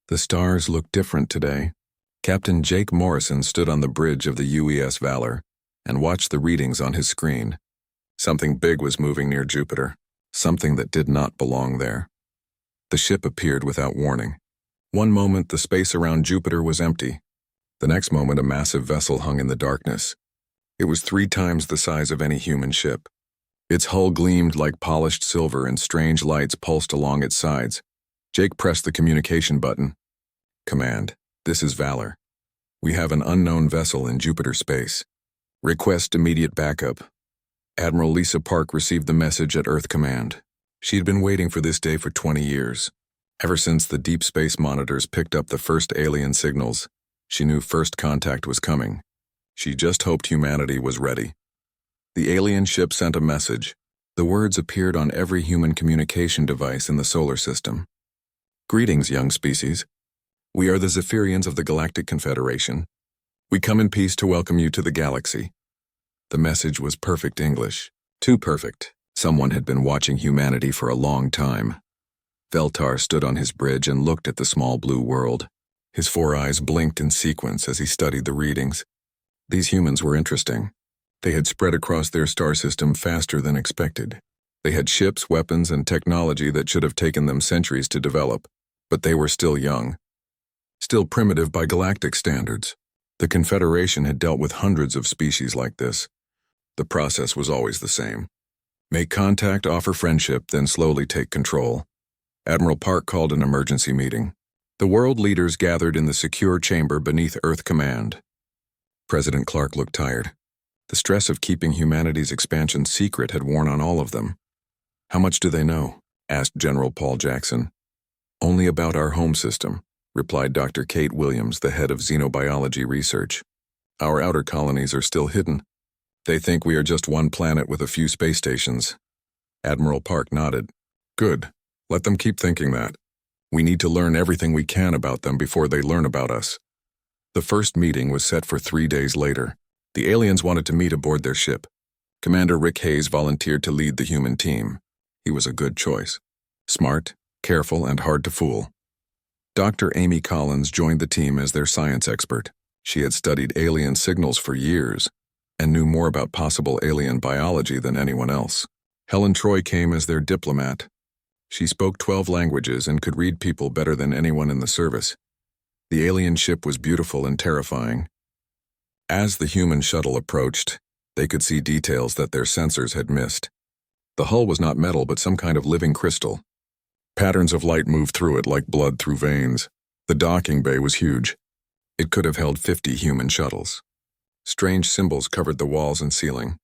The stars looked different today. Captain Jake Morrison stood on the bridge of the UES Valor and watched the readings on his screen. Something big was moving near Jupiter, something that did not belong there. The ship appeared without warning. One moment the space around Jupiter was empty. The next moment a massive vessel hung in the darkness. It was 3 times the size of any human ship. Its hull gleamed like polished silver and strange lights pulsed along its sides. Jake pressed the communication button. Command, this is Valor. We have an unknown vessel in Jupiter space. Request immediate backup. Admiral Lisa Park received the message at Earth Command. She had been waiting for this day for 20 years. Ever since the deep space monitors picked up the first alien signals, she knew first contact was coming. She just hoped humanity was ready. The alien ship sent a message. The words appeared on every human communication device in the solar system. Greetings, young species. We are the Zephyrians of the Galactic Confederation. We come in peace to welcome you to the galaxy. The message was perfect English. Too perfect. Someone had been watching humanity for a long time. Veltar stood on his bridge and looked at the small blue world. His 4 eyes blinked in sequence as he studied the readings. These humans were interesting. They had spread across their star system faster than expected. They had ships, weapons, and technology that should have taken them centuries to develop, but they were still young. Still primitive by galactic standards. The Confederation had dealt with hundreds of species like this. The process was always the same. Make contact, offer friendship, then slowly take control. Admiral Park called an emergency meeting. The world leaders gathered in the secure chamber beneath Earth Command. President Clark looked tired. The stress of keeping humanity's expansion secret had worn on all of them. How much do they know? Asked General Paul Jackson. Only about our home system, replied Dr. Kate Williams, the head of xenobiology research. Our outer colonies are still hidden. They think we are just one planet with a few space stations. Admiral Park nodded. Good. Let them keep thinking that. We need to learn everything we can about them before they learn about us. The first meeting was set for 3 days later. The aliens wanted to meet aboard their ship. Commander Rick Hayes volunteered to lead the human team. He was a good choice. Smart, careful, and hard to fool. Dr. Amy Collins joined the team as their science expert. She had studied alien signals for years and knew more about possible alien biology than anyone else. Helen Troy came as their diplomat. She spoke 12 languages and could read people better than anyone in the service. The alien ship was beautiful and terrifying. As the human shuttle approached, they could see details that their sensors had missed. The hull was not metal but some kind of living crystal. Patterns of light moved through it like blood through veins. The docking bay was huge. It could have held 50 human shuttles. Strange symbols covered the walls and ceiling.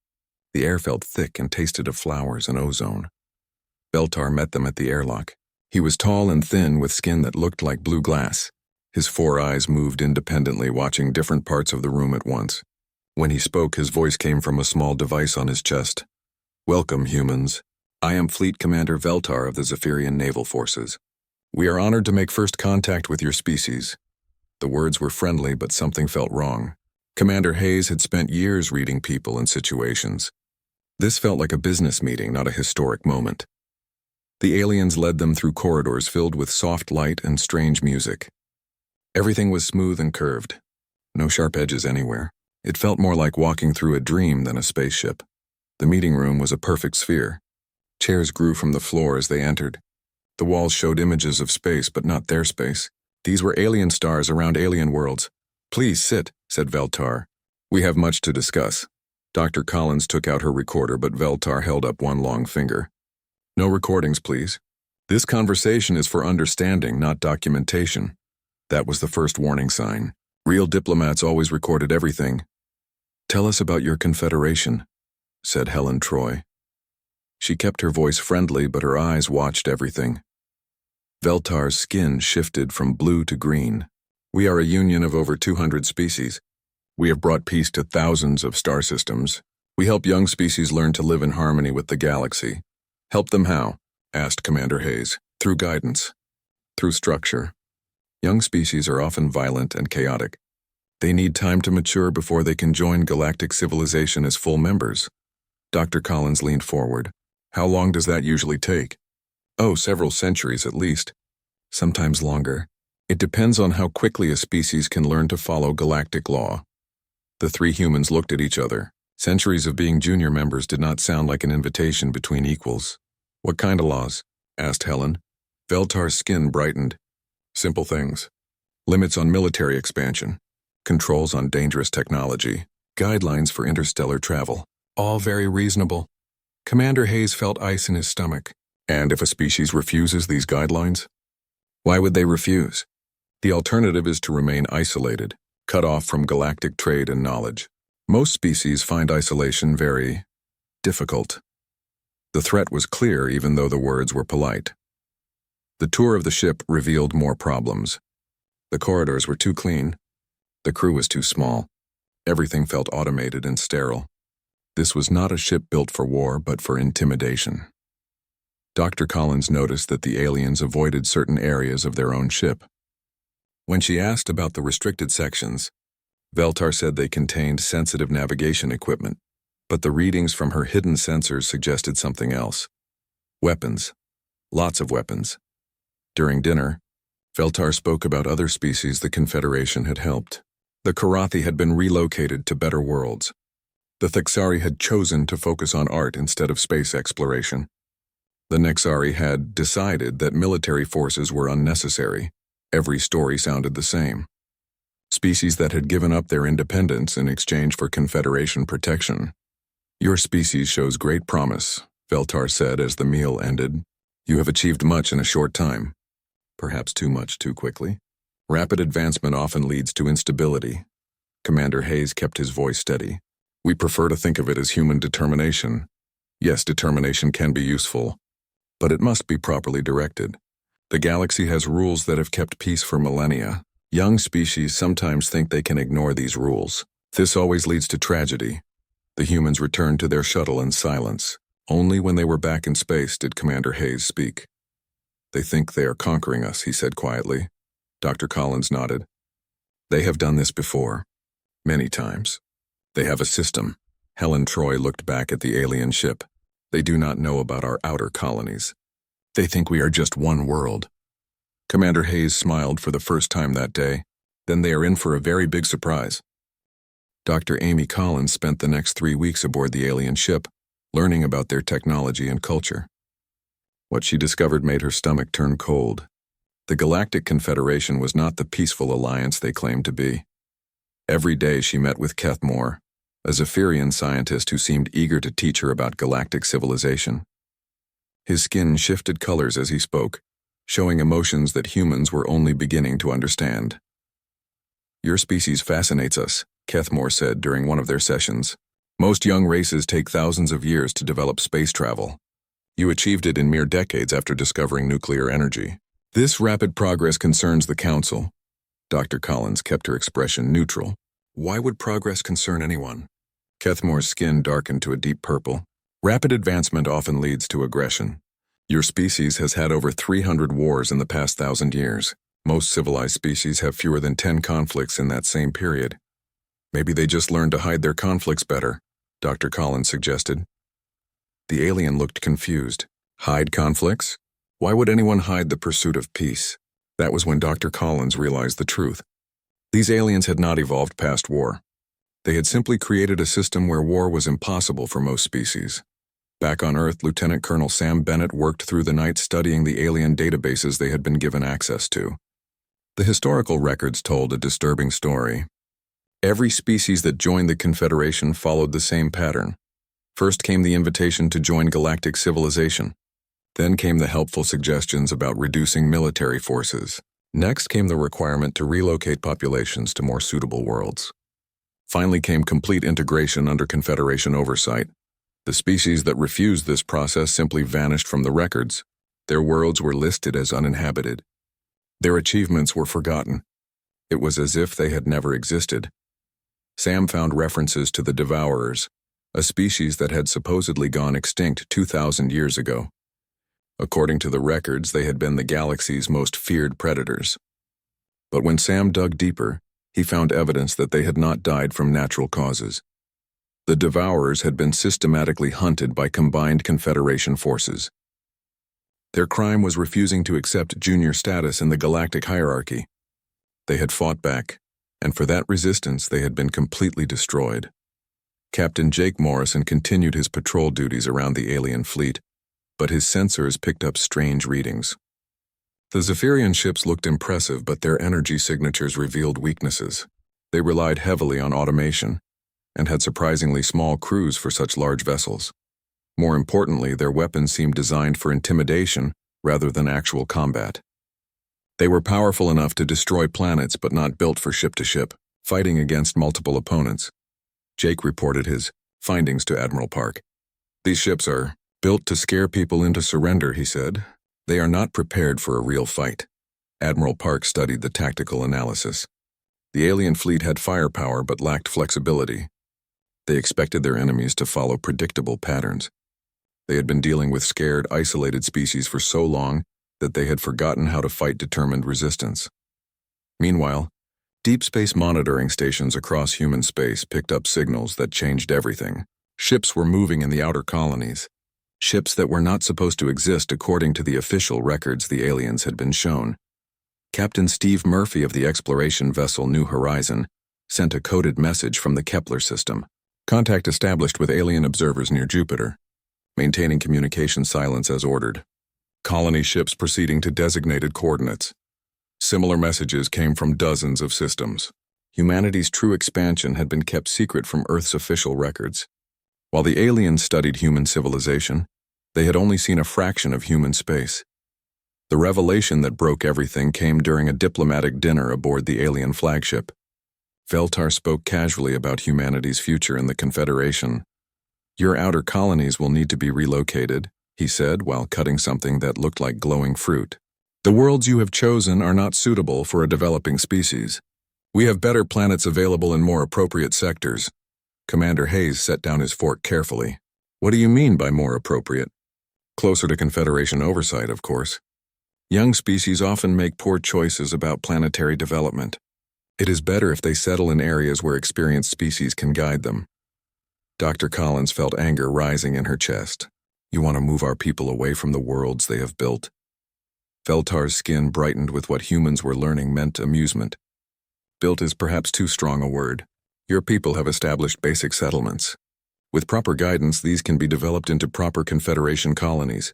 The air felt thick and tasted of flowers and ozone. Veltar met them at the airlock. He was tall and thin with skin that looked like blue glass. His 4 eyes moved independently, watching different parts of the room at once. When he spoke, his voice came from a small device on his chest. Welcome, humans. I am Fleet Commander Veltar of the Zephyrian Naval Forces. We are honored to make first contact with your species. The words were friendly, but something felt wrong. Commander Hayes had spent years reading people and situations. This felt like a business meeting, not a historic moment. The aliens led them through corridors filled with soft light and strange music. Everything was smooth and curved. No sharp edges anywhere. It felt more like walking through a dream than a spaceship. The meeting room was a perfect sphere. Chairs grew from the floor as they entered. The walls showed images of space, but not their space. These were alien stars around alien worlds. Please sit, said Veltar. We have much to discuss. Dr. Collins took out her recorder, but Veltar held up one long finger. No recordings, please. This conversation is for understanding, not documentation. That was the first warning sign. Real diplomats always recorded everything. Tell us about your confederation, said Helen Troy. She kept her voice friendly, but her eyes watched everything. Veltar's skin shifted from blue to green. We are a union of over 200 species. We have brought peace to thousands of star systems. We help young species learn to live in harmony with the galaxy. Help them how? Asked Commander Hayes. Through guidance. Through structure. Young species are often violent and chaotic. They need time to mature before they can join galactic civilization as full members. Dr. Collins leaned forward. How long does that usually take? Oh, several centuries at least. Sometimes longer. It depends on how quickly a species can learn to follow galactic law. The three humans looked at each other. Centuries of being junior members did not sound like an invitation between equals. What kind of laws? Asked Helen. Veltar's skin brightened. Simple things. Limits on military expansion. Controls on dangerous technology. Guidelines for interstellar travel. All very reasonable. Commander Hayes felt ice in his stomach. And if a species refuses these guidelines? Why would they refuse? The alternative is to remain isolated, cut off from galactic trade and knowledge. Most species find isolation very difficult. The threat was clear even though the words were polite. The tour of the ship revealed more problems. The corridors were too clean. The crew was too small. Everything felt automated and sterile. This was not a ship built for war, but for intimidation. Dr. Collins noticed that the aliens avoided certain areas of their own ship. When she asked about the restricted sections, Veltar said they contained sensitive navigation equipment, but the readings from her hidden sensors suggested something else. Weapons. Lots of weapons. During dinner, Veltar spoke about other species the Confederation had helped. The Karathi had been relocated to better worlds. The Thexari had chosen to focus on art instead of space exploration. The Nexari had decided that military forces were unnecessary. Every story sounded the same. Species that had given up their independence in exchange for Confederation protection. Your species shows great promise, Veltar said as the meal ended. You have achieved much in a short time. Perhaps too much too quickly. Rapid advancement often leads to instability. Commander Hayes kept his voice steady. We prefer to think of it as human determination. Yes, determination can be useful, but it must be properly directed. The galaxy has rules that have kept peace for millennia. Young species sometimes think they can ignore these rules. This always leads to tragedy. The humans returned to their shuttle in silence. Only when they were back in space did Commander Hayes speak. They think they are conquering us, he said quietly. Dr. Collins nodded. They have done this before. Many times. They have a system. Helen Troy looked back at the alien ship. They do not know about our outer colonies. They think we are just one world. Commander Hayes smiled for the first time that day. Then they are in for a very big surprise. Dr. Amy Collins spent the next 3 weeks aboard the alien ship, learning about their technology and culture. What she discovered made her stomach turn cold. The Galactic Confederation was not the peaceful alliance they claimed to be. Every day she met with Keth Moore, a Zephyrian scientist who seemed eager to teach her about galactic civilization. His skin shifted colors as he spoke, showing emotions that humans were only beginning to understand. Your species fascinates us, Keth Moore said during one of their sessions. Most young races take thousands of years to develop space travel. You achieved it in mere decades after discovering nuclear energy. This rapid progress concerns the Council. Dr. Collins kept her expression neutral. Why would progress concern anyone? Keth Moore's skin darkened to a deep purple. Rapid advancement often leads to aggression. Your species has had over 300 wars in the past 1,000 years. Most civilized species have fewer than 10 conflicts in that same period. Maybe they just learned to hide their conflicts better, Dr. Collins suggested. The alien looked confused. Hide conflicts? Why would anyone hide the pursuit of peace? That was when Dr. Collins realized the truth. These aliens had not evolved past war. They had simply created a system where war was impossible for most species. Back on Earth, Lieutenant Colonel Sam Bennett worked through the night studying the alien databases they had been given access to. The historical records told a disturbing story. Every species that joined the Confederation followed the same pattern. First came the invitation to join galactic civilization. Then came the helpful suggestions about reducing military forces. Next came the requirement to relocate populations to more suitable worlds. Finally came complete integration under Confederation oversight. The species that refused this process simply vanished from the records. Their worlds were listed as uninhabited. Their achievements were forgotten. It was as if they had never existed. Sam found references to the Devourers, a species that had supposedly gone extinct 2,000 years ago. According to the records, they had been the galaxy's most feared predators. But when Sam dug deeper, he found evidence that they had not died from natural causes. The Devourers had been systematically hunted by combined Confederation forces. Their crime was refusing to accept junior status in the galactic hierarchy. They had fought back, and for that resistance they had been completely destroyed. Captain Jake Morrison continued his patrol duties around the alien fleet, but his sensors picked up strange readings. The Zephyrian ships looked impressive, but their energy signatures revealed weaknesses. They relied heavily on automation, and had surprisingly small crews for such large vessels. More importantly, their weapons seemed designed for intimidation rather than actual combat. They were powerful enough to destroy planets, but not built for ship-to-ship, fighting against multiple opponents. Jake reported his findings to Admiral Park. "These ships are built to scare people into surrender," he said. "They are not prepared for a real fight." Admiral Park studied the tactical analysis. The alien fleet had firepower but lacked flexibility. They expected their enemies to follow predictable patterns. They had been dealing with scared, isolated species for so long that they had forgotten how to fight determined resistance. Meanwhile, deep space monitoring stations across human space picked up signals that changed everything. Ships were moving in the outer colonies. Ships that were not supposed to exist according to the official records the aliens had been shown. Captain Steve Murphy of the exploration vessel New Horizon sent a coded message from the Kepler system. Contact established with alien observers near Jupiter. Maintaining communication silence as ordered. Colony ships proceeding to designated coordinates. Similar messages came from dozens of systems. Humanity's true expansion had been kept secret from Earth's official records. While the aliens studied human civilization, they had only seen a fraction of human space. The revelation that broke everything came during a diplomatic dinner aboard the alien flagship. Veltar spoke casually about humanity's future in the Confederation. "Your outer colonies will need to be relocated," he said while cutting something that looked like glowing fruit. "The worlds you have chosen are not suitable for a developing species. We have better planets available in more appropriate sectors." Commander Hayes set down his fork carefully. "What do you mean by more appropriate?" "Closer to Confederation oversight, of course. Young species often make poor choices about planetary development. It is better if they settle in areas where experienced species can guide them." Dr. Collins felt anger rising in her chest. "You want to move our people away from the worlds they have built?" Veltar's skin brightened with what humans were learning meant amusement. "Built is perhaps too strong a word. Your people have established basic settlements. With proper guidance, these can be developed into proper Confederation colonies."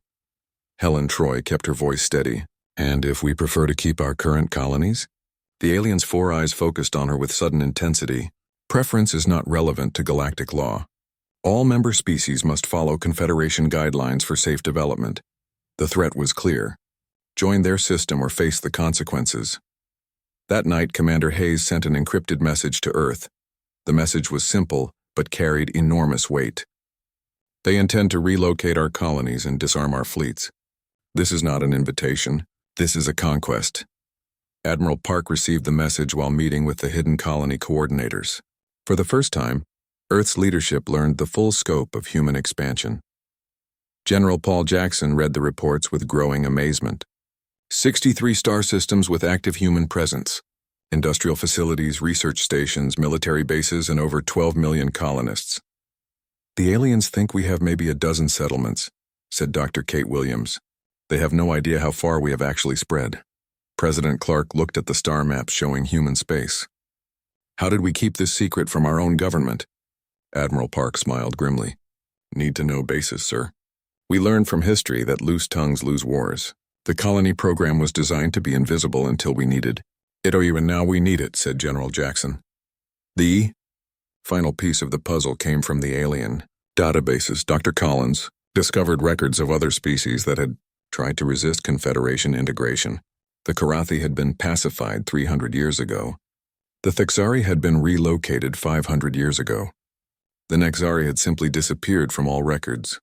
Helen Troy kept her voice steady. "And if we prefer to keep our current colonies?" The alien's four eyes focused on her with sudden intensity. "Preference is not relevant to galactic law. All member species must follow Confederation guidelines for safe development." The threat was clear. Join their system or face the consequences. That night, Commander Hayes sent an encrypted message to Earth. The message was simple, but carried enormous weight. "They intend to relocate our colonies and disarm our fleets. This is not an invitation. This is a conquest." Admiral Park received the message while meeting with the hidden colony coordinators. For the first time, Earth's leadership learned the full scope of human expansion. General Paul Jackson read the reports with growing amazement. 63 star systems with active human presence. Industrial facilities, research stations, military bases, and over 12 million colonists. "The aliens think we have maybe a dozen settlements," said Dr. Kate Williams. "They have no idea how far we have actually spread." President Clark looked at the star map showing human space. "How did we keep this secret from our own government?" Admiral Park smiled grimly. "Need to know basis, sir. We learned from history that loose tongues lose wars. The colony program was designed to be invisible until we needed it, and now we need it," said General Jackson. The final piece of the puzzle came from the alien databases. Dr. Collins discovered records of other species that had tried to resist Confederation integration. The Karathi had been pacified 300 years ago. The Thexari had been relocated 500 years ago. The Nexari had simply disappeared from all records.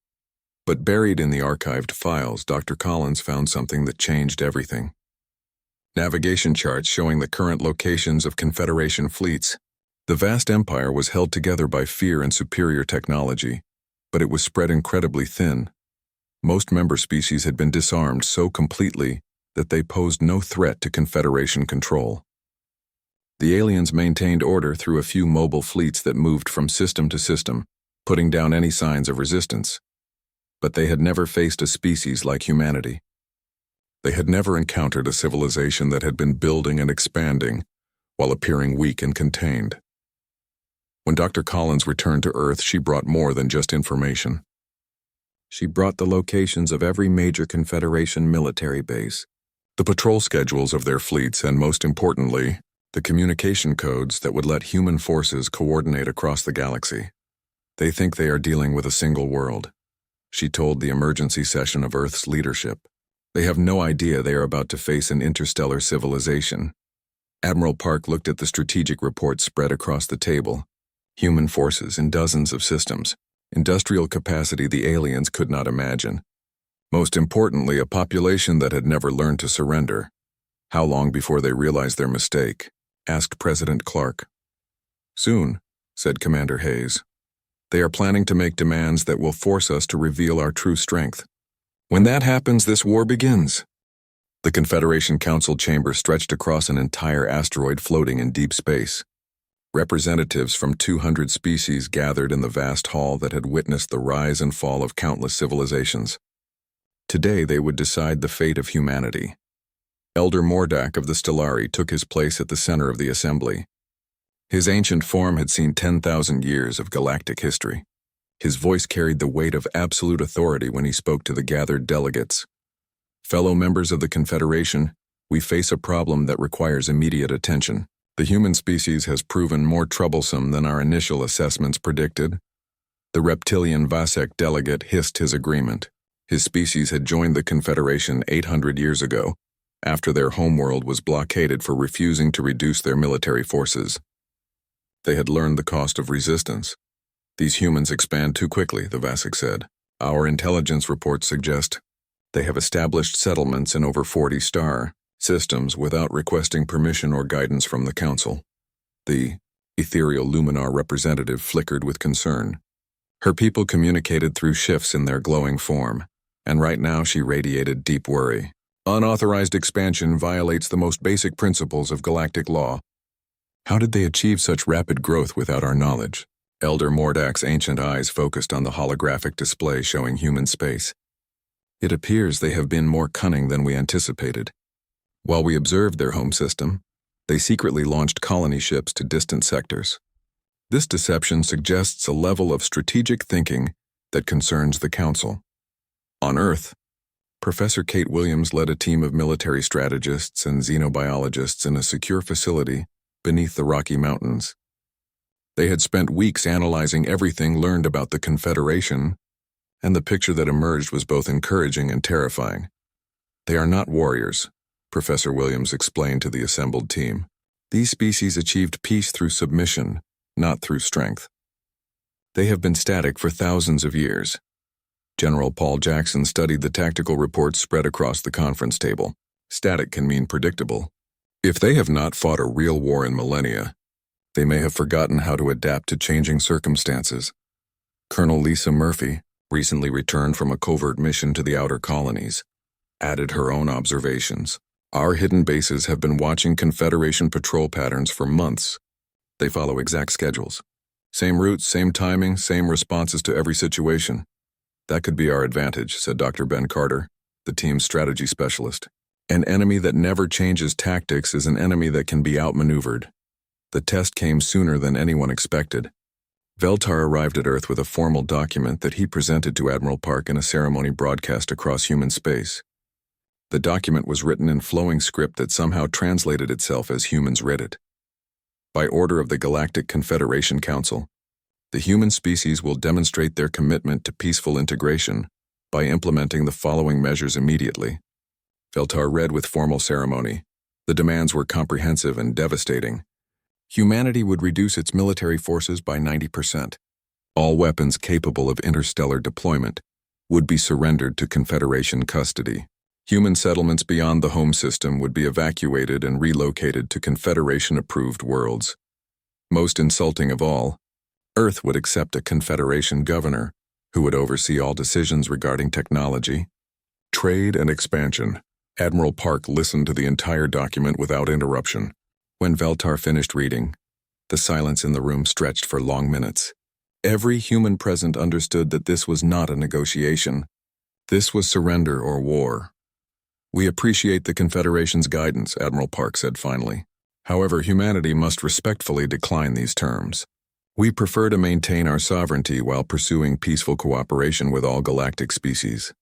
But buried in the archived files, Dr. Collins found something that changed everything. Navigation charts showing the current locations of Confederation fleets. The vast empire was held together by fear and superior technology, but it was spread incredibly thin. Most member species had been disarmed so completely that they posed no threat to Confederation control. The aliens maintained order through a few mobile fleets that moved from system to system, putting down any signs of resistance. But they had never faced a species like humanity. They had never encountered a civilization that had been building and expanding, while appearing weak and contained. When Dr. Collins returned to Earth, she brought more than just information. She brought the locations of every major Confederation military base, the patrol schedules of their fleets, and most importantly, the communication codes that would let human forces coordinate across the galaxy. They think they are dealing with a single world, she told the emergency session of Earth's leadership. They have no idea they are about to face an interstellar civilization. Admiral Park looked at the strategic reports spread across the table. Human forces in dozens of systems, industrial capacity the aliens could not imagine. Most importantly, a population that had never learned to surrender. How long before they realized their mistake? Asked President Clark. Soon, said Commander Hayes. They are planning to make demands that will force us to reveal our true strength. When that happens, this war begins. The Confederation Council chamber stretched across an entire asteroid floating in deep space. Representatives from 200 species gathered in the vast hall that had witnessed the rise and fall of countless civilizations. Today they would decide the fate of humanity. Elder Mordak of the Stellari took his place at the center of the assembly. His ancient form had seen 10,000 years of galactic history. His voice carried the weight of absolute authority when he spoke to the gathered delegates. Fellow members of the Confederation, we face a problem that requires immediate attention. The human species has proven more troublesome than our initial assessments predicted. The reptilian Vasek delegate hissed his agreement. His species had joined the Confederation 800 years ago, after their homeworld was blockaded for refusing to reduce their military forces. They had learned the cost of resistance. These humans expand too quickly, the Vasek said. Our intelligence reports suggest they have established settlements in over 40 star systems without requesting permission or guidance from the Council. The ethereal Luminar representative flickered with concern. Her people communicated through shifts in their glowing form, and right now she radiated deep worry. Unauthorized expansion violates the most basic principles of galactic law. How did they achieve such rapid growth without our knowledge? Elder Mordak's ancient eyes focused on the holographic display showing human space. It appears they have been more cunning than we anticipated. While we observed their home system, they secretly launched colony ships to distant sectors. This deception suggests a level of strategic thinking that concerns the Council. On Earth, Professor Kate Williams led a team of military strategists and xenobiologists in a secure facility beneath the Rocky Mountains. They had spent weeks analyzing everything learned about the Confederation, and the picture that emerged was both encouraging and terrifying. They are not warriors, Professor Williams explained to the assembled team. These species achieved peace through submission, not through strength. They have been static for thousands of years. General Paul Jackson studied the tactical reports spread across the conference table. Static can mean predictable. If they have not fought a real war in millennia, they may have forgotten how to adapt to changing circumstances. Colonel Lisa Murphy, recently returned from a covert mission to the outer colonies, added her own observations. Our hidden bases have been watching Confederation patrol patterns for months. They follow exact schedules. Same routes, same timing, same responses to every situation. That could be our advantage, said Dr. Ben Carter, the team's strategy specialist. An enemy that never changes tactics is an enemy that can be outmaneuvered. The test came sooner than anyone expected. Veltar arrived at Earth with a formal document that he presented to Admiral Park in a ceremony broadcast across human space. The document was written in flowing script that somehow translated itself as humans read it. By order of the Galactic Confederation Council, the human species will demonstrate their commitment to peaceful integration by implementing the following measures immediately. Veltar read with formal ceremony. The demands were comprehensive and devastating. Humanity would reduce its military forces by 90%. All weapons capable of interstellar deployment would be surrendered to Confederation custody. Human settlements beyond the home system would be evacuated and relocated to Confederation-approved worlds. Most insulting of all, Earth would accept a Confederation governor who would oversee all decisions regarding technology, trade, and expansion. Admiral Park listened to the entire document without interruption. When Veltar finished reading, the silence in the room stretched for long minutes. Every human present understood that this was not a negotiation. This was surrender or war. We appreciate the Confederation's guidance, Admiral Park said finally. However, humanity must respectfully decline these terms. We prefer to maintain our sovereignty while pursuing peaceful cooperation with all galactic species.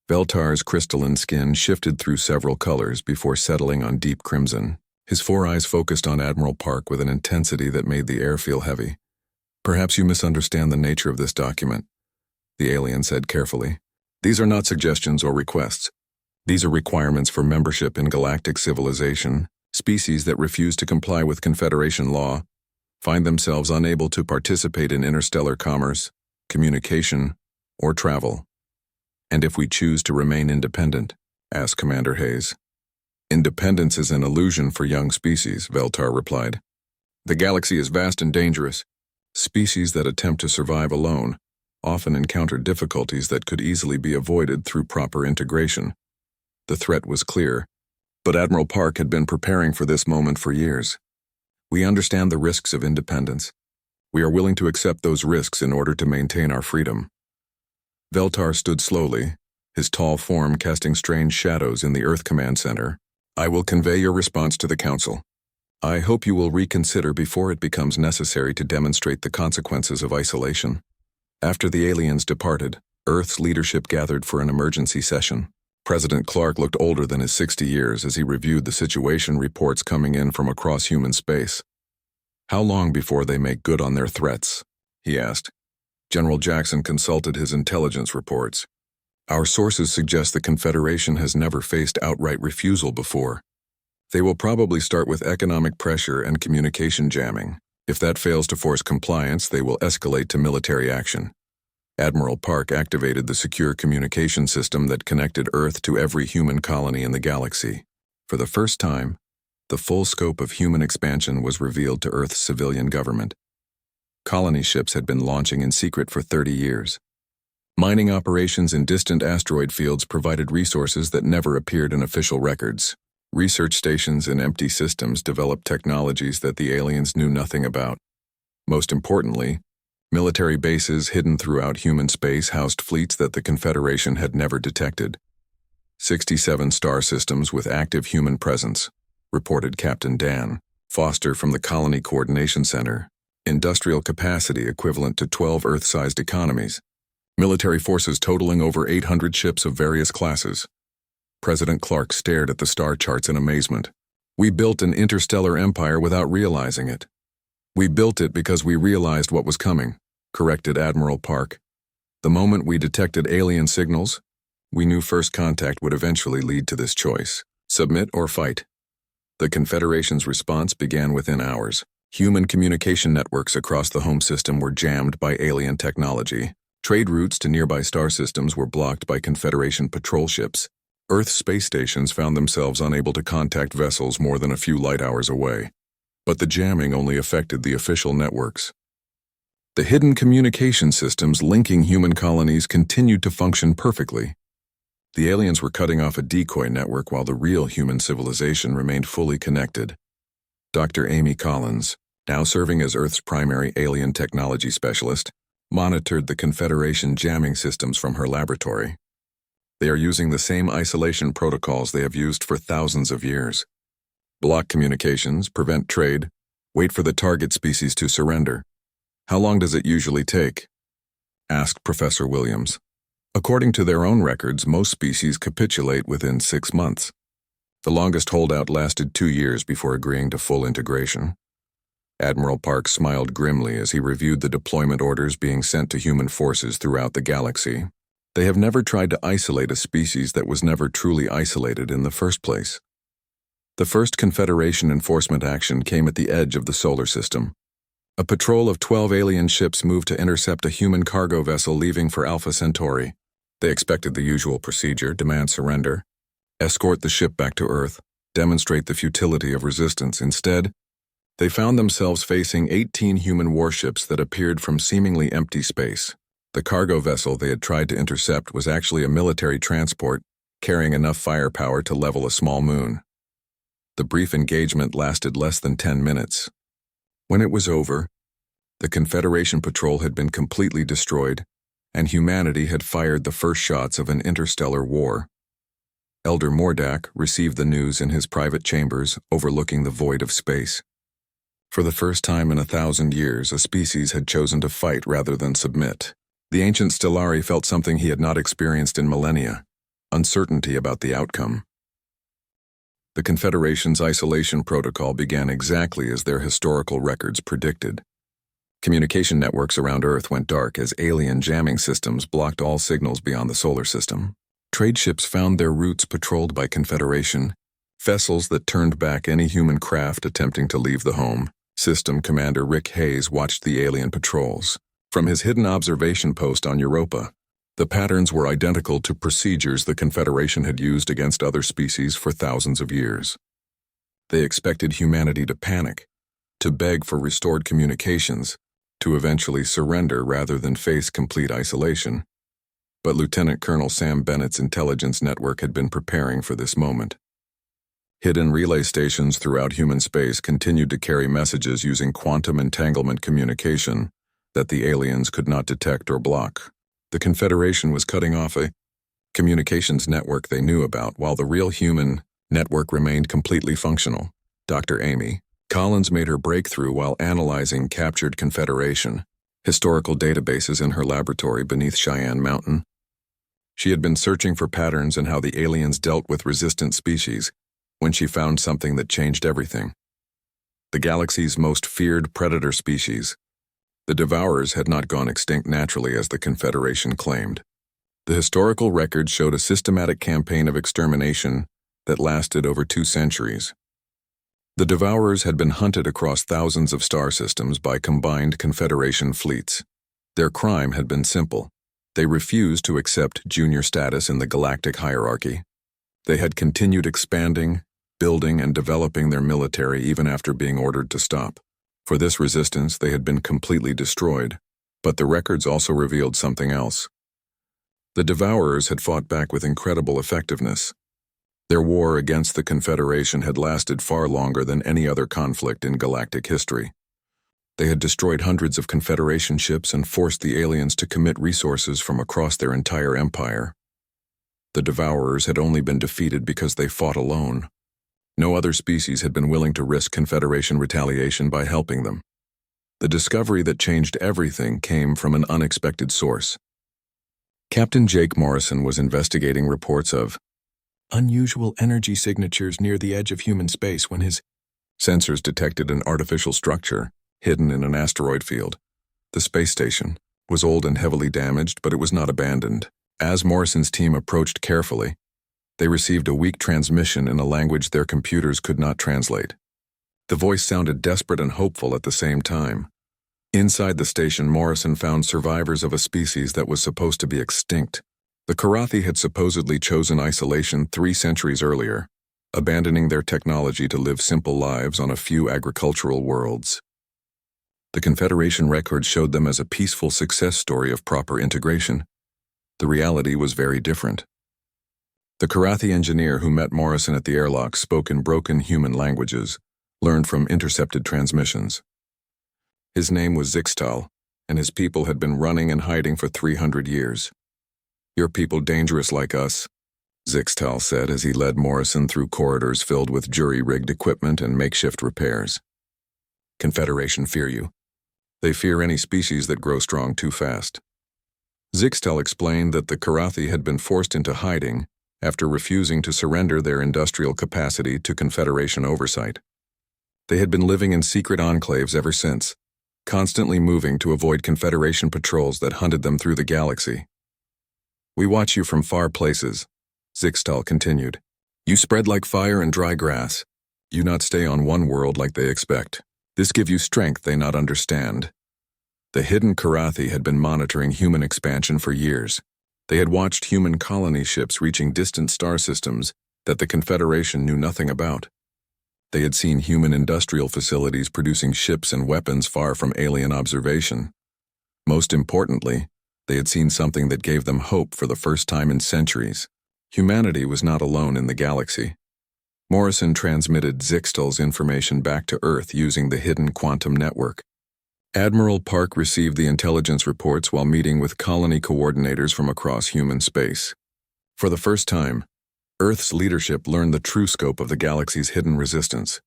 Veltar's crystalline skin shifted through several colors before settling on deep crimson. His four eyes focused on Admiral Park with an intensity that made the air feel heavy. "Perhaps you misunderstand the nature of this document," the alien said carefully. "These are not suggestions or requests. These are requirements for membership in galactic civilization. Species that refuse to comply with Confederation law find themselves unable to participate in interstellar commerce, communication, or travel. And if we choose to remain independent," asked Commander Hayes. "Independence is an illusion for young species," Veltar replied. "The galaxy is vast and dangerous. Species that attempt to survive alone often encounter difficulties that could easily be avoided through proper integration." The threat was clear, but Admiral Park had been preparing for this moment for years. "We understand the risks of independence. We are willing to accept those risks in order to maintain our freedom." Veltar stood slowly, his tall form casting strange shadows in the Earth Command Center. "I will convey your response to the Council. I hope you will reconsider before it becomes necessary to demonstrate the consequences of isolation." After the aliens departed, Earth's leadership gathered for an emergency session. President Clark looked older than his 60 years as he reviewed the situation reports coming in from across human space. "How long before they make good on their threats?" he asked. General Jackson consulted his intelligence reports. "Our sources suggest the Confederation has never faced outright refusal before. They will probably start with economic pressure and communication jamming. If that fails to force compliance, they will escalate to military action." Admiral Park activated the secure communication system that connected Earth to every human colony in the galaxy. For the first time, the full scope of human expansion was revealed to Earth's civilian government. Colony ships had been launching in secret for 30 years. Mining operations in distant asteroid fields provided resources that never appeared in official records. Research stations in empty systems developed technologies that the aliens knew nothing about. Most importantly, military bases hidden throughout human space housed fleets that the Confederation had never detected. 67 star systems with active human presence, reported Captain Dan Foster from the Colony Coordination Center. Industrial capacity equivalent to 12 Earth-sized economies. Military forces totaling over 800 ships of various classes. President Clark stared at the star charts in amazement. "We built an interstellar empire without realizing it." "We built it because we realized what was coming," corrected Admiral Park. "The moment we detected alien signals, we knew first contact would eventually lead to this choice: submit or fight." The Confederation's response began within hours. Human communication networks across the home system were jammed by alien technology. Trade routes to nearby star systems were blocked by Confederation patrol ships. Earth space stations found themselves unable to contact vessels more than a few light hours away. But the jamming only affected the official networks. The hidden communication systems linking human colonies continued to function perfectly. The aliens were cutting off a decoy network while the real human civilization remained fully connected. Dr. Amy Collins, now serving as Earth's primary alien technology specialist, monitored the Confederation jamming systems from her laboratory. They are using the same isolation protocols they have used for thousands of years. Block communications, prevent trade, wait for the target species to surrender. "How long does it usually take?" asked Professor Williams. "According to their own records, most species capitulate within 6 months. The longest holdout lasted 2 years before agreeing to full integration." Admiral Park smiled grimly as he reviewed the deployment orders being sent to human forces throughout the galaxy. They have never tried to isolate a species that was never truly isolated in the first place. The first Confederation enforcement action came at the edge of the solar system. A patrol of 12 alien ships moved to intercept a human cargo vessel leaving for Alpha Centauri. They expected the usual procedure: demand surrender, escort the ship back to Earth, demonstrate the futility of resistance. Instead, they found themselves facing 18 human warships that appeared from seemingly empty space. The cargo vessel they had tried to intercept was actually a military transport carrying enough firepower to level a small moon. The brief engagement lasted less than 10 minutes. When it was over, the Confederation patrol had been completely destroyed, and humanity had fired the first shots of an interstellar war. Elder Mordak received the news in his private chambers overlooking the void of space. For the first time in 1,000 years, a species had chosen to fight rather than submit. The ancient Stellari felt something he had not experienced in millennia: uncertainty about the outcome. The Confederation's isolation protocol began exactly as their historical records predicted. Communication networks around Earth went dark as alien jamming systems blocked all signals beyond the solar system. Trade ships found their routes patrolled by Confederation, vessels that turned back any human craft attempting to leave the home. System Commander Rick Hayes watched the alien patrols. From his hidden observation post on Europa, the patterns were identical to procedures the Confederation had used against other species for thousands of years. They expected humanity to panic, to beg for restored communications, to eventually surrender rather than face complete isolation. But Lieutenant Colonel Sam Bennett's intelligence network had been preparing for this moment. Hidden relay stations throughout human space continued to carry messages using quantum entanglement communication that the aliens could not detect or block. The Confederation was cutting off a communications network they knew about, while the real human network remained completely functional. Dr. Amy Collins made her breakthrough while analyzing captured Confederation historical databases in her laboratory beneath Cheyenne Mountain. She had been searching for patterns in how the aliens dealt with resistant species when she found something that changed everything. The galaxy's most feared predator species. The Devourers had not gone extinct naturally as the Confederation claimed. The historical record showed a systematic campaign of extermination that lasted over 2 centuries. The Devourers had been hunted across thousands of star systems by combined Confederation fleets. Their crime had been simple. They refused to accept junior status in the galactic hierarchy. They had continued expanding, building, and developing their military even after being ordered to stop. For this resistance, they had been completely destroyed. But the records also revealed something else. The Devourers had fought back with incredible effectiveness. Their war against the Confederation had lasted far longer than any other conflict in galactic history. They had destroyed hundreds of Confederation ships and forced the aliens to commit resources from across their entire empire. The Devourers had only been defeated because they fought alone. No other species had been willing to risk Confederation retaliation by helping them. The discovery that changed everything came from an unexpected source. Captain Jake Morrison was investigating reports of unusual energy signatures near the edge of human space when his sensors detected an artificial structure hidden in an asteroid field. The space station was old and heavily damaged, but it was not abandoned. As Morrison's team approached carefully, they received a weak transmission in a language their computers could not translate. The voice sounded desperate and hopeful at the same time. Inside the station, Morrison found survivors of a species that was supposed to be extinct. The Karathi had supposedly chosen isolation 3 centuries earlier, abandoning their technology to live simple lives on a few agricultural worlds. The Confederation records showed them as a peaceful success story of proper integration. The reality was very different. The Karathi engineer who met Morrison at the airlock spoke in broken human languages, learned from intercepted transmissions. His name was Zixtal, and his people had been running and hiding for 300 years. "Your people dangerous like us," Zixtal said as he led Morrison through corridors filled with jury-rigged equipment and makeshift repairs. "Confederation fear you. They fear any species that grow strong too fast." Zixtal explained that the Karathi had been forced into hiding after refusing to surrender their industrial capacity to Confederation oversight. They had been living in secret enclaves ever since, constantly moving to avoid Confederation patrols that hunted them through the galaxy. "We watch you from far places," Zixtal continued. "You spread like fire and dry grass. You not stay on one world like they expect. This give you strength they not understand." The hidden Karathi had been monitoring human expansion for years. They had watched human colony ships reaching distant star systems that the Confederation knew nothing about. They had seen human industrial facilities producing ships and weapons far from alien observation. Most importantly, they had seen something that gave them hope for the first time in centuries. Humanity was not alone in the galaxy. Morrison transmitted Zixtal's information back to Earth using the hidden quantum network. Admiral Park received the intelligence reports while meeting with colony coordinators from across human space. For the first time, Earth's leadership learned the true scope of the galaxy's hidden resistance.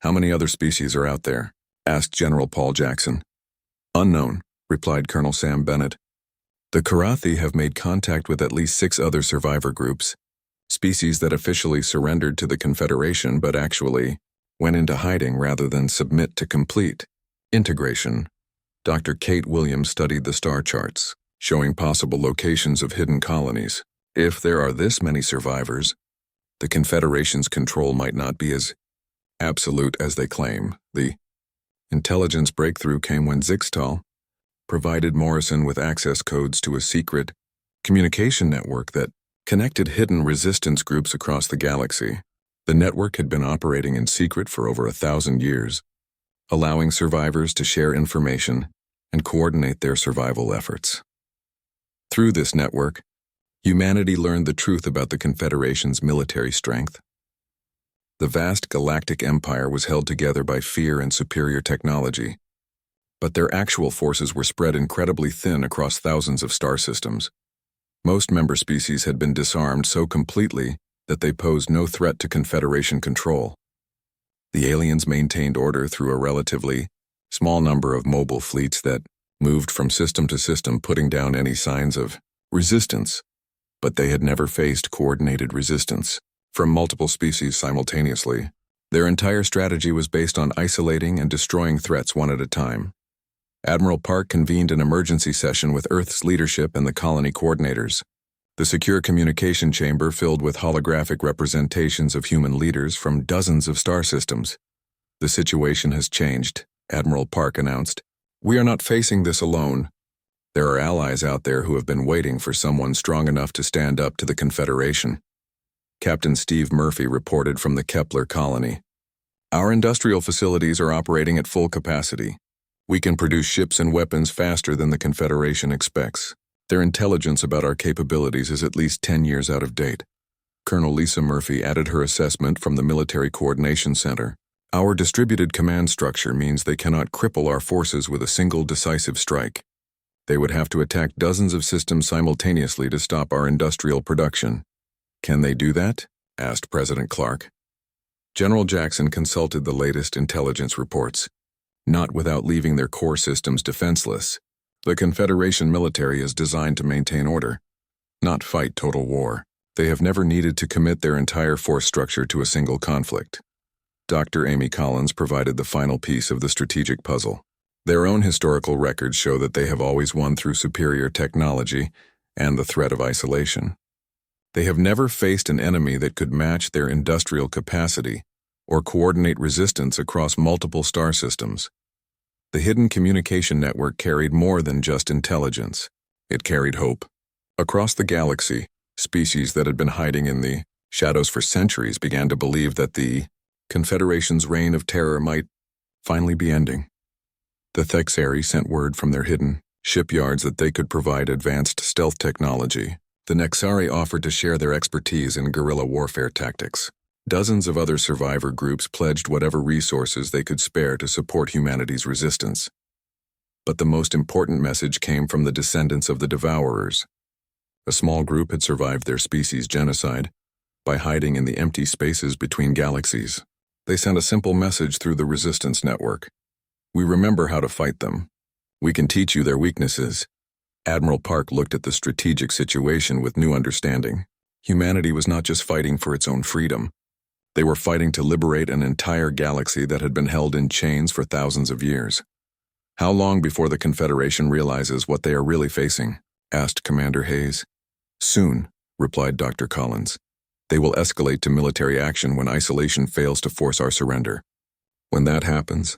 "How many other species are out there?" asked General Paul Jackson. "Unknown," replied Colonel Sam Bennett. "The Karathi have made contact with at least 6 other survivor groups, species that officially surrendered to the Confederation but actually went into hiding rather than submit to complete integration." Dr. Kate Williams studied the star charts, showing possible locations of hidden colonies. If there are this many survivors, the Confederation's control might not be as absolute as they claim. The intelligence breakthrough came when Zixtal provided Morrison with access codes to a secret communication network that connected hidden resistance groups across the galaxy. The network had been operating in secret for over 1,000 years, allowing survivors to share information and coordinate their survival efforts. Through this network, humanity learned the truth about the Confederation's military strength. The vast galactic empire was held together by fear and superior technology, but their actual forces were spread incredibly thin across thousands of star systems. Most member species had been disarmed so completely that they posed no threat to Confederation control. The aliens maintained order through a relatively small number of mobile fleets that moved from system to system, putting down any signs of resistance. But they had never faced coordinated resistance from multiple species simultaneously. Their entire strategy was based on isolating and destroying threats one at a time. Admiral Park convened an emergency session with Earth's leadership and the colony coordinators. The secure communication chamber filled with holographic representations of human leaders from dozens of star systems. "The situation has changed," Admiral Park announced. "We are not facing this alone. There are allies out there who have been waiting for someone strong enough to stand up to the Confederation." Captain Steve Murphy reported from the Kepler colony. "Our industrial facilities are operating at full capacity. We can produce ships and weapons faster than the Confederation expects. Their intelligence about our capabilities is at least 10 years out of date." Colonel Lisa Murphy added her assessment from the Military Coordination Center. "Our distributed command structure means they cannot cripple our forces with a single decisive strike. They would have to attack dozens of systems simultaneously to stop our industrial production." "Can they do that?" asked President Clark. General Jackson consulted the latest intelligence reports. "Not without leaving their core systems defenseless. The Confederation military is designed to maintain order, not fight total war. They have never needed to commit their entire force structure to a single conflict." Dr. Amy Collins provided the final piece of the strategic puzzle. "Their own historical records show that they have always won through superior technology and the threat of isolation. They have never faced an enemy that could match their industrial capacity or coordinate resistance across multiple star systems. The hidden communication network carried more than just intelligence. It carried hope. Across the galaxy, species that had been hiding in the shadows for centuries began to believe that the Confederation's reign of terror might finally be ending. The Thexari sent word from their hidden shipyards that they could provide advanced stealth technology. The Nexari offered to share their expertise in guerrilla warfare tactics. Dozens of other survivor groups pledged whatever resources they could spare to support humanity's resistance. But the most important message came from the descendants of the Devourers. A small group had survived their species' genocide by hiding in the empty spaces between galaxies. They sent a simple message through the resistance network. "We remember how to fight them. We can teach you their weaknesses." Admiral Park looked at the strategic situation with new understanding. Humanity was not just fighting for its own freedom. They were fighting to liberate an entire galaxy that had been held in chains for thousands of years. "How long before the Confederation realizes what they are really facing?" asked Commander Hayes. "Soon," replied Dr. Collins. "They will escalate to military action when isolation fails to force our surrender. When that happens,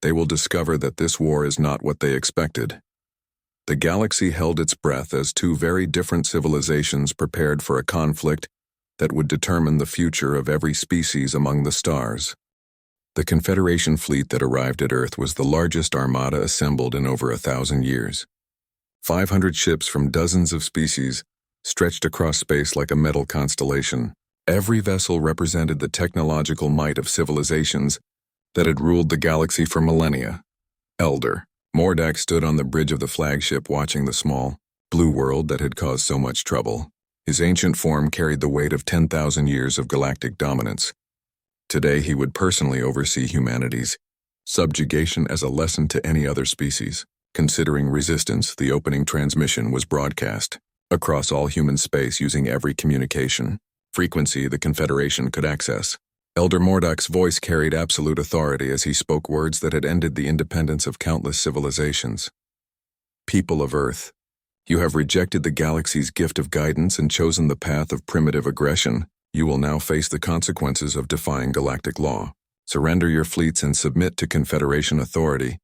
they will discover that this war is not what they expected." The galaxy held its breath as 2 very different civilizations prepared for a conflict that would determine the future of every species among the stars. The Confederation fleet that arrived at Earth was the largest armada assembled in over 1,000 years. 500 ships from dozens of species stretched across space like a metal constellation. Every vessel represented the technological might of civilizations that had ruled the galaxy for millennia. Elder Mordak stood on the bridge of the flagship watching the small, blue world that had caused so much trouble. His ancient form carried the weight of 10,000 years of galactic dominance. Today he would personally oversee humanity's subjugation as a lesson to any other species. Considering resistance, the opening transmission was broadcast across all human space using every communication frequency the Confederation could access. Elder Mordok's voice carried absolute authority as he spoke words that had ended the independence of countless civilizations. People of Earth, you have rejected the galaxy's gift of guidance and chosen the path of primitive aggression. You will now face the consequences of defying galactic law. Surrender your fleets and submit to Confederation authority,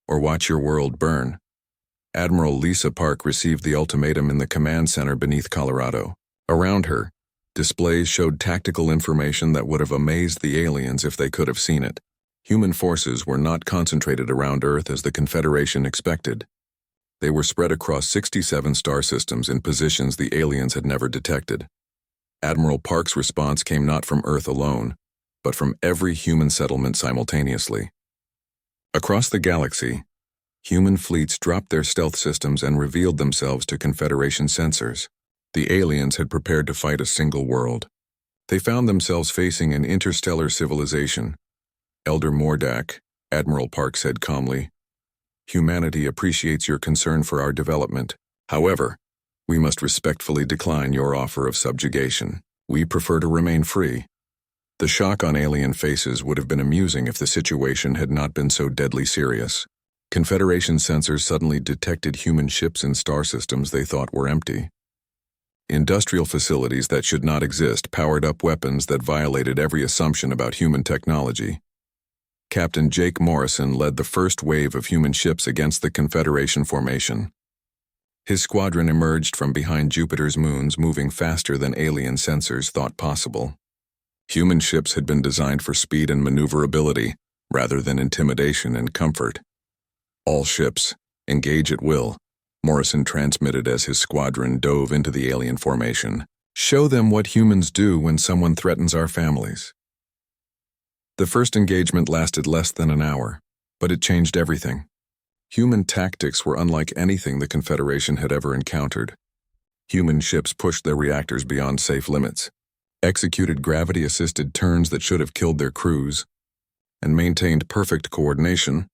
or watch your world burn. Admiral Lisa Park received the ultimatum in the command center beneath Colorado. Around her, displays showed tactical information that would have amazed the aliens if they could have seen it. Human forces were not concentrated around Earth as the Confederation expected. They were spread across 67 star systems in positions the aliens had never detected. Admiral Park's response came not from Earth alone, but from every human settlement simultaneously. Across the galaxy, human fleets dropped their stealth systems and revealed themselves to Confederation sensors. The aliens had prepared to fight a single world. They found themselves facing an interstellar civilization. Elder Mordok, Admiral Park said calmly, "Humanity appreciates your concern for our development. However, we must respectfully decline your offer of subjugation. We prefer to remain free." The shock on alien faces would have been amusing if the situation had not been so deadly serious. Confederation sensors suddenly detected human ships in star systems they thought were empty. Industrial facilities that should not exist powered up weapons that violated every assumption about human technology. Captain Jake Morrison led the first wave of human ships against the Confederation formation. His squadron emerged from behind Jupiter's moons, moving faster than alien sensors thought possible. Human ships had been designed for speed and maneuverability, rather than intimidation and comfort. "All ships, engage at will," Morrison transmitted as his squadron dove into the alien formation. "Show them what humans do when someone threatens our families." The first engagement lasted less than an hour, but it changed everything. Human tactics were unlike anything the Confederation had ever encountered. Human ships pushed their reactors beyond safe limits, executed gravity-assisted turns that should have killed their crews, and maintained perfect coordination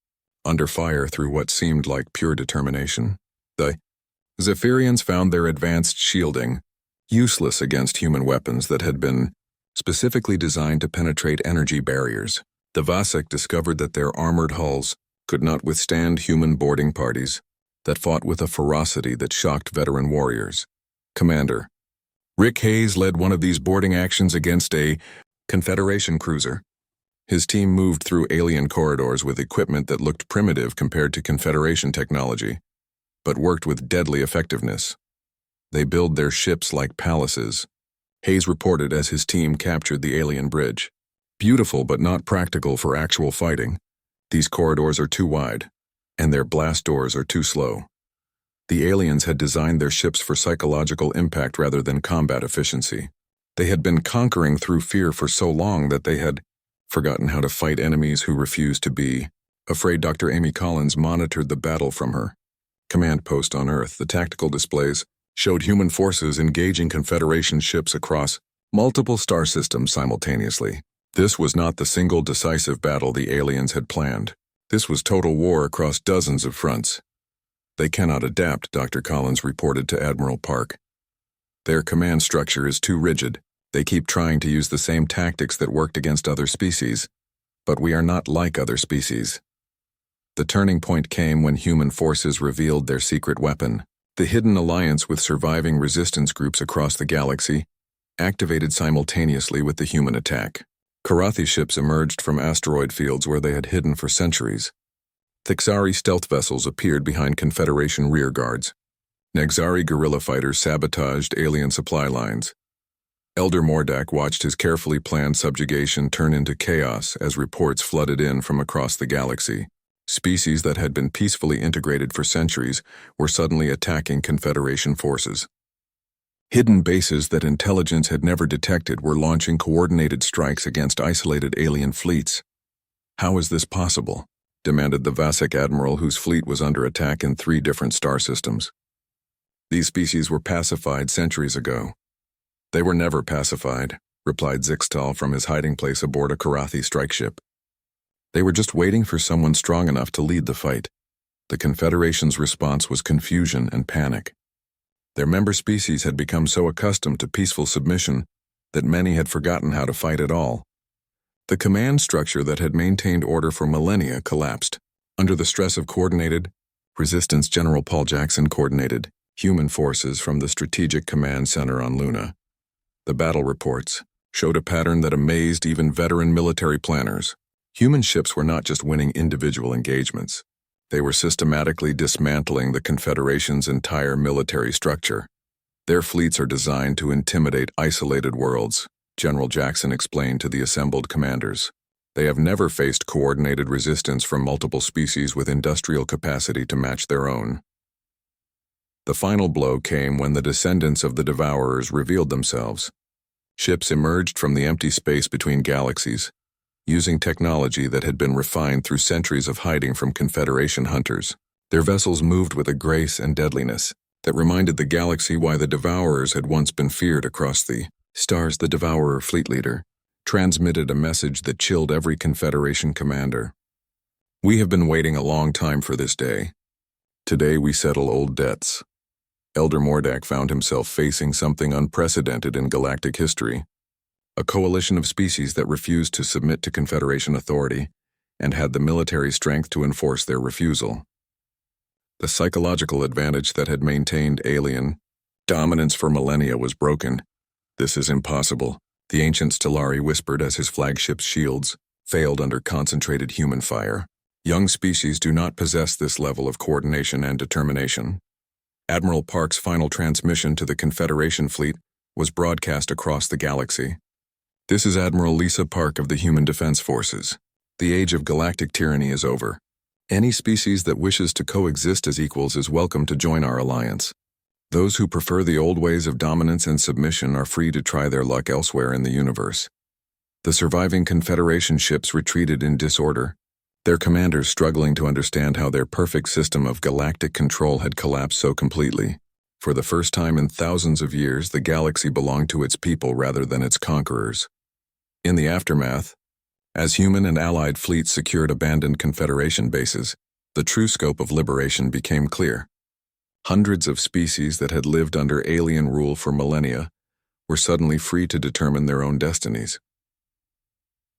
under fire through what seemed like pure determination. The Zephyrians found their advanced shielding useless against human weapons that had been specifically designed to penetrate energy barriers. The Vasek discovered that their armored hulls could not withstand human boarding parties that fought with a ferocity that shocked veteran warriors. Commander Rick Hayes led one of these boarding actions against a Confederation cruiser. His team moved through alien corridors with equipment that looked primitive compared to Confederation technology, but worked with deadly effectiveness. They build their ships like palaces, Hayes reported as his team captured the alien bridge. "Beautiful but not practical for actual fighting. These corridors are too wide, and their blast doors are too slow." The aliens had designed their ships for psychological impact rather than combat efficiency. They had been conquering through fear for so long that they had forgotten how to fight enemies who refused to be afraid. Dr. Amy Collins monitored the battle from her command post on Earth. The tactical displays showed human forces engaging Confederation ships across multiple star systems simultaneously. This was not the single decisive battle the aliens had planned. This was total war across dozens of fronts. "They cannot adapt," Dr. Collins reported to Admiral Park. "Their command structure is too rigid. They keep trying to use the same tactics that worked against other species. But we are not like other species." The turning point came when human forces revealed their secret weapon. The hidden alliance with surviving resistance groups across the galaxy activated simultaneously with the human attack. Karathi ships emerged from asteroid fields where they had hidden for centuries. Thixari stealth vessels appeared behind Confederation rearguards. Nexari guerrilla fighters sabotaged alien supply lines. Elder Mordok watched his carefully planned subjugation turn into chaos as reports flooded in from across the galaxy. Species that had been peacefully integrated for centuries were suddenly attacking Confederation forces. Hidden bases that intelligence had never detected were launching coordinated strikes against isolated alien fleets. "How is this possible?" demanded the Vasek admiral whose fleet was under attack in 3 different star systems. "These species were pacified centuries ago. They were never pacified, replied Zixtal from his hiding place aboard a Karathi strike ship. They were just waiting for someone strong enough to lead the fight. The Confederation's response was confusion and panic. Their member species had become so accustomed to peaceful submission that many had forgotten how to fight at all. The command structure that had maintained order for millennia collapsed. Under the stress of coordinated resistance, General Paul Jackson coordinated human forces from the Strategic Command Center on Luna. The battle reports showed a pattern that amazed even veteran military planners. Human ships were not just winning individual engagements. They were systematically dismantling the Confederation's entire military structure. Their fleets are designed to intimidate isolated worlds, General Jackson explained to the assembled commanders. They have never faced coordinated resistance from multiple species with industrial capacity to match their own. The final blow came when the descendants of the Devourers revealed themselves. Ships emerged from the empty space between galaxies, using technology that had been refined through centuries of hiding from Confederation hunters. Their vessels moved with a grace and deadliness that reminded the galaxy why the Devourers had once been feared across the stars. The Devourer fleet leader transmitted a message that chilled every Confederation commander. We have been waiting a long time for this day. Today we settle old debts. Elder Mordak found himself facing something unprecedented in galactic history. A coalition of species that refused to submit to Confederation authority and had the military strength to enforce their refusal. The psychological advantage that had maintained alien dominance for millennia was broken. This is impossible, the ancient Stellari whispered as his flagship's shields failed under concentrated human fire. Young species do not possess this level of coordination and determination. Admiral Park's final transmission to the Confederation fleet was broadcast across the galaxy. This is Admiral Lisa Park of the Human Defense Forces. The age of galactic tyranny is over. Any species that wishes to coexist as equals is welcome to join our alliance. Those who prefer the old ways of dominance and submission are free to try their luck elsewhere in the universe. The surviving Confederation ships retreated in disorder, their commanders struggling to understand how their perfect system of galactic control had collapsed so completely. For the first time in thousands of years, the galaxy belonged to its people rather than its conquerors. In the aftermath, as human and allied fleets secured abandoned Confederation bases, the true scope of liberation became clear. Hundreds of species that had lived under alien rule for millennia were suddenly free to determine their own destinies.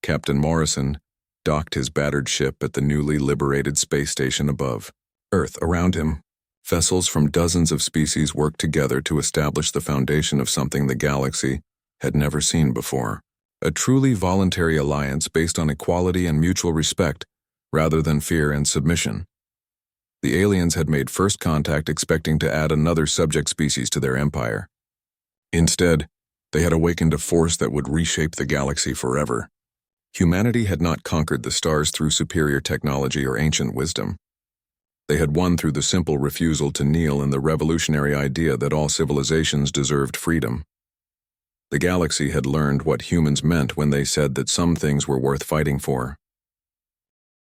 Captain Morrison docked his battered ship at the newly liberated space station above Earth. Around him, vessels from dozens of species worked together to establish the foundation of something the galaxy had never seen before. A truly voluntary alliance based on equality and mutual respect, rather than fear and submission. The aliens had made first contact expecting to add another subject species to their empire. Instead, they had awakened a force that would reshape the galaxy forever. Humanity had not conquered the stars through superior technology or ancient wisdom. They had won through the simple refusal to kneel in the revolutionary idea that all civilizations deserved freedom. The galaxy had learned what humans meant when they said that some things were worth fighting for.